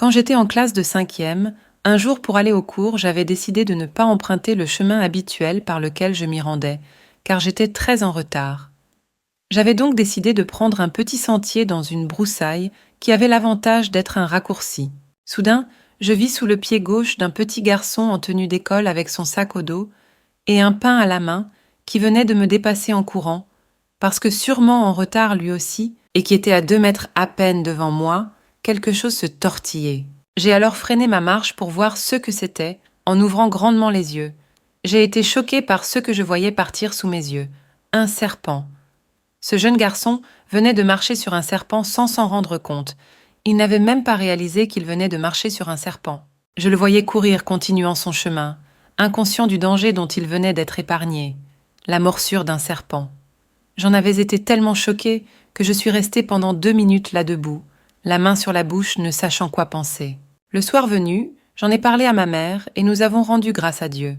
Quand j'étais en classe de 5e, un jour pour aller au cours, j'avais décidé de ne pas emprunter le chemin habituel par lequel je m'y rendais, car j'étais très en retard. J'avais donc décidé de prendre un petit sentier dans une broussaille qui avait l'avantage d'être un raccourci. Soudain, je vis sous le pied gauche d'un petit garçon en tenue d'école avec son sac au dos et un pain à la main qui venait de me dépasser en courant, parce que sûrement en retard lui aussi, et qui était à 2 mètres à peine devant moi, quelque chose se tortillait. J'ai alors freiné ma marche pour voir ce que c'était, en ouvrant grandement les yeux. J'ai été choquée par ce que je voyais partir sous mes yeux. Un serpent. Ce jeune garçon venait de marcher sur un serpent sans s'en rendre compte. Il n'avait même pas réalisé qu'il venait de marcher sur un serpent. Je le voyais courir continuant son chemin, inconscient du danger dont il venait d'être épargné, la morsure d'un serpent. J'en avais été tellement choquée que je suis restée pendant 2 minutes là debout, la main sur la bouche, ne sachant quoi penser. Le soir venu, j'en ai parlé à ma mère et nous avons rendu grâce à Dieu.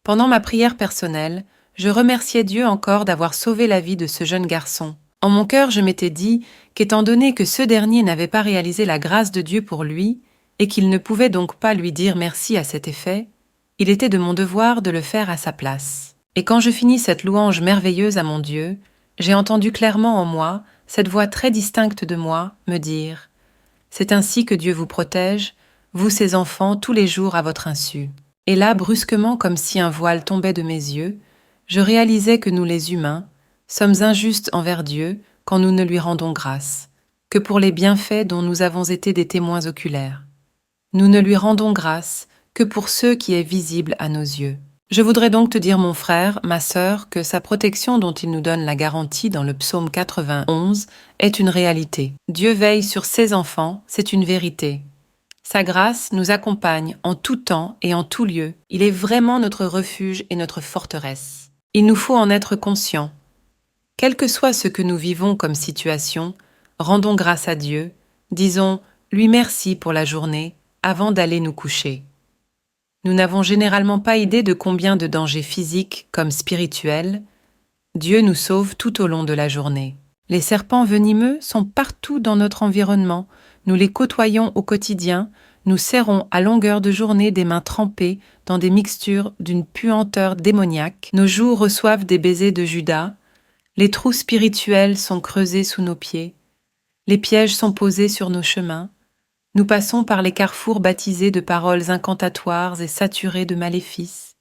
Pendant ma prière personnelle, je remerciais Dieu encore d'avoir sauvé la vie de ce jeune garçon. En mon cœur, je m'étais dit qu'étant donné que ce dernier n'avait pas réalisé la grâce de Dieu pour lui, et qu'il ne pouvait donc pas lui dire merci à cet effet, il était de mon devoir de le faire à sa place. Et quand je finis cette louange merveilleuse à mon Dieu, j'ai entendu clairement en moi cette voix très distincte de moi me dire « C'est ainsi que Dieu vous protège, vous ses enfants, tous les jours à votre insu. » Et là, brusquement, comme si un voile tombait de mes yeux, je réalisais que nous les humains sommes injustes envers Dieu quand nous ne lui rendons grâce, que pour les bienfaits dont nous avons été des témoins oculaires. Nous ne lui rendons grâce que pour ce qui est visible à nos yeux. Je voudrais donc te dire, mon frère, ma sœur, que sa protection dont il nous donne la garantie dans le psaume 91 est une réalité. Dieu veille sur ses enfants, c'est une vérité. Sa grâce nous accompagne en tout temps et en tout lieu. Il est vraiment notre refuge et notre forteresse. Il nous faut en être conscients. Quel que soit ce que nous vivons comme situation, rendons grâce à Dieu, disons « lui merci pour la journée » avant d'aller nous coucher. Nous n'avons généralement pas idée de combien de dangers physiques comme spirituels Dieu nous sauve tout au long de la journée. Les serpents venimeux sont partout dans notre environnement. Nous les côtoyons au quotidien, nous serrons à longueur de journée des mains trempées dans des mixtures d'une puanteur démoniaque. Nos joues reçoivent des baisers de Judas. Les trous spirituels sont creusés sous nos pieds. Les pièges sont posés sur nos chemins. Nous passons par les carrefours baptisés de paroles incantatoires et saturés de maléfices.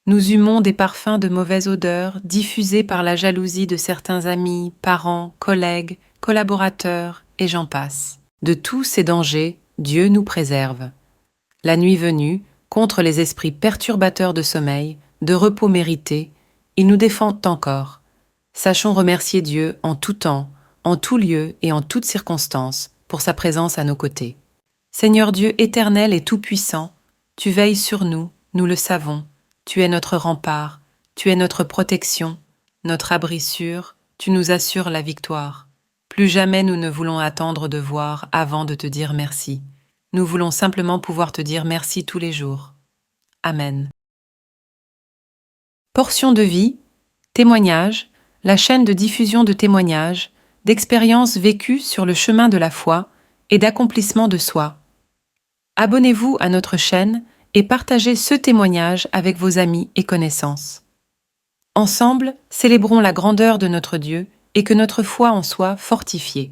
Nous humons des parfums de mauvaise odeur diffusés par la jalousie de certains amis, parents, collègues, collaborateurs, et j'en passe. De tous ces dangers, Dieu nous préserve. La nuit venue, contre les esprits perturbateurs de sommeil, de repos mérité, il nous défend encore. Sachons remercier Dieu en tout temps, en tout lieu et en toutes circonstances pour sa présence à nos côtés. Seigneur Dieu éternel et tout-puissant, tu veilles sur nous, nous le savons. Tu es notre rempart, tu es notre protection, notre abri sûr, tu nous assures la victoire. Plus jamais nous ne voulons attendre de voir avant de te dire merci. Nous voulons simplement pouvoir te dire merci tous les jours. Amen. Portion de vie, témoignage, la chaîne de diffusion de témoignages, d'expériences vécues sur le chemin de la foi et d'accomplissement de soi. Abonnez-vous à notre chaîne et partagez ce témoignage avec vos amis et connaissances. Ensemble, célébrons la grandeur de notre Dieu et que notre foi en soit fortifiée.